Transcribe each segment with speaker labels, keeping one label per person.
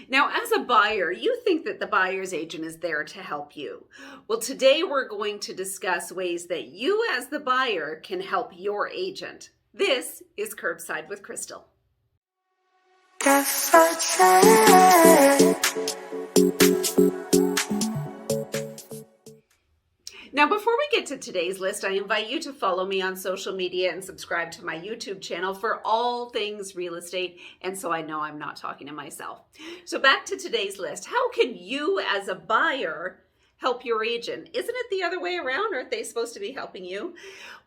Speaker 1: Now, as a buyer, you think that the buyer's agent is there to help you. Well, today we're going to discuss ways that you, as the buyer, can help your agent. This is Curbside with Crystal. Now, before we get to today's list, I invite you to follow me on social media and subscribe to my YouTube channel for all things real estate. And so I know I'm not talking to myself. So back to today's list. How can you as a buyer help your agent? Isn't it the other way around? Aren't they supposed to be helping you?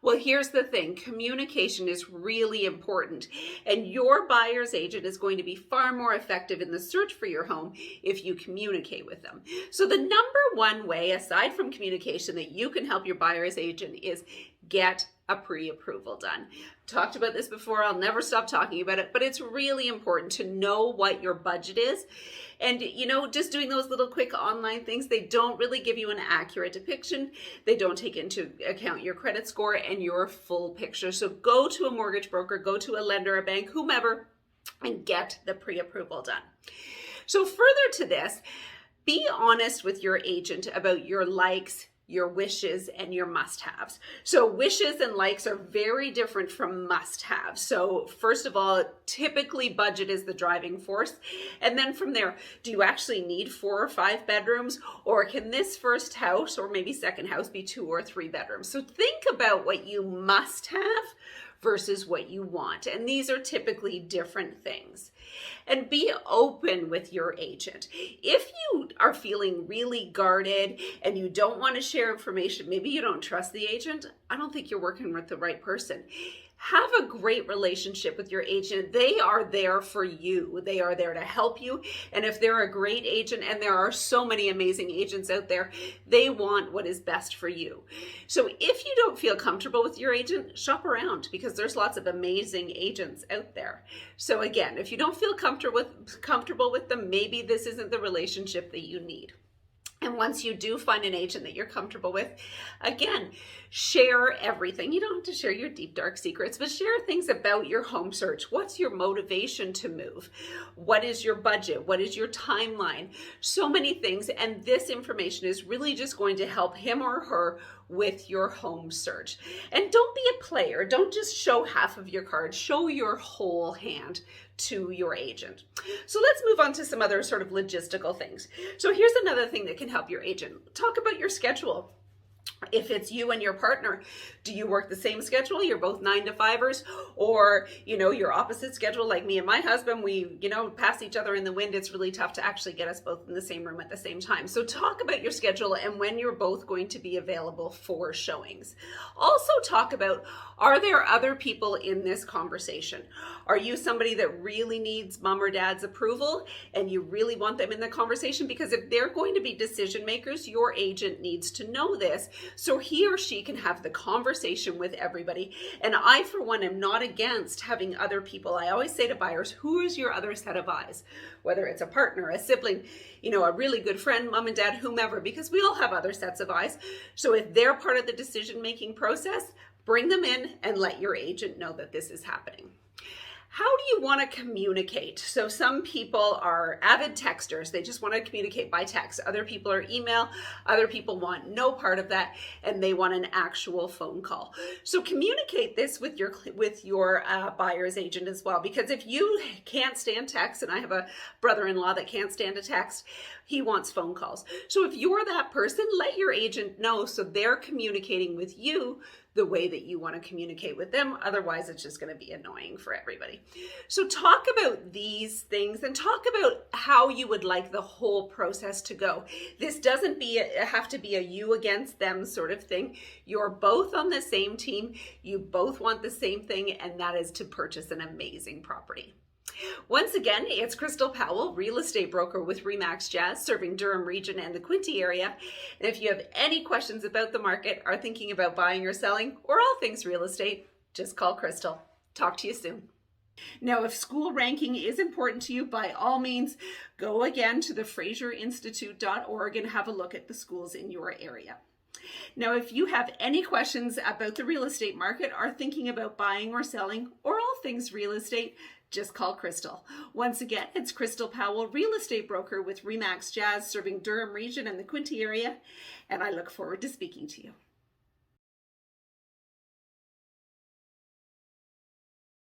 Speaker 1: Well, here's the thing. Communication is really important, and your buyer's agent is going to be far more effective in the search for your home if you communicate with them. So the number one way, aside from communication, that you can help your buyer's agent is get a pre-approval done. Talked about this before. I'll never stop talking about it, but it's really important to know what your budget is. And, just doing those little quick online things, they don't really give you an accurate depiction. They don't take into account your credit score and your full picture. So go to a mortgage broker, go to a lender, a bank, whomever, and get the pre-approval done. So further to this, be honest with your agent about your likes, your wishes, and your must-haves. So wishes and likes are very different from must-haves. So first of all, typically budget is the driving force. And then from there, do you actually need 4 or 5 bedrooms? Or can this first house or maybe second house be 2 or 3 bedrooms? So think about what you must have versus what you want. And these are typically different things. And be open with your agent. If you are feeling really guarded and you don't want to share information, maybe you don't trust the agent, I don't think you're working with the right person. Have a great relationship with your agent. They are there for you. They are there to help you. And if they're a great agent, and there are so many amazing agents out there, they want what is best for you. So if you don't feel comfortable with your agent, shop around, because there's lots of amazing agents out there. So again, if you don't feel comfortable with them, maybe this isn't the relationship that you need. And once you do find an agent that you're comfortable with, again, share everything. You don't have to share your deep, dark secrets, but share things about your home search. What's your motivation to move? What is your budget? What is your timeline? So many things. And this information is really just going to help him or her with your home search. And don't be a player. Don't just show half of your cards. Show your whole hand to your agent. So let's move on to some other sort of logistical things. So here's another thing that can help your agent. Talk about your schedule. If it's you and your partner, do you work the same schedule? You're both 9 to 5ers, or, your opposite schedule, like me and my husband, we, pass each other in the wind. It's really tough to actually get us both in the same room at the same time. So talk about your schedule and when you're both going to be available for showings. Also talk about, are there other people in this conversation? Are you somebody that really needs mom or dad's approval and you really want them in the conversation? Because if they're going to be decision makers, your agent needs to know this, so he or she can have the conversation with everybody. And I, for one, am not against having other people. I always say to buyers, who is your other set of eyes? Whether it's a partner, a sibling, a really good friend, mom and dad, whomever, because we all have other sets of eyes. So if they're part of the decision-making process, bring them in and let your agent know that this is happening. How do you want to communicate? So some people are avid texters. They just want to communicate by text. Other people are email. Other people want no part of that, and they want an actual phone call. So communicate this with your buyer's agent as well, because if you can't stand text, and I have a brother-in-law that can't stand a text, he wants phone calls. So if you're that person, let your agent know so they're communicating with you the way that you want to communicate with them. Otherwise, it's just going to be annoying for everybody. So talk about these things and talk about how you would like the whole process to go. This doesn't have to be a you against them sort of thing. You're both on the same team. You both want the same thing, and that is to purchase an amazing property. Once again, it's Crystal Powell, real estate broker with RE/MAX Jazz, serving Durham region and the Quinte area. And if you have any questions about the market, are thinking about buying or selling, or all things real estate, just call Crystal. Talk to you soon. Now, if school ranking is important to you, by all means, go again to the FraserInstitute.org and have a look at the schools in your area. Now, if you have any questions about the real estate market, are thinking about buying or selling, or all things real estate, just call Crystal. Once again, it's Crystal Powell, real estate broker with RE/MAX Jazz, serving Durham region and the Quinte area, and I look forward to speaking to you.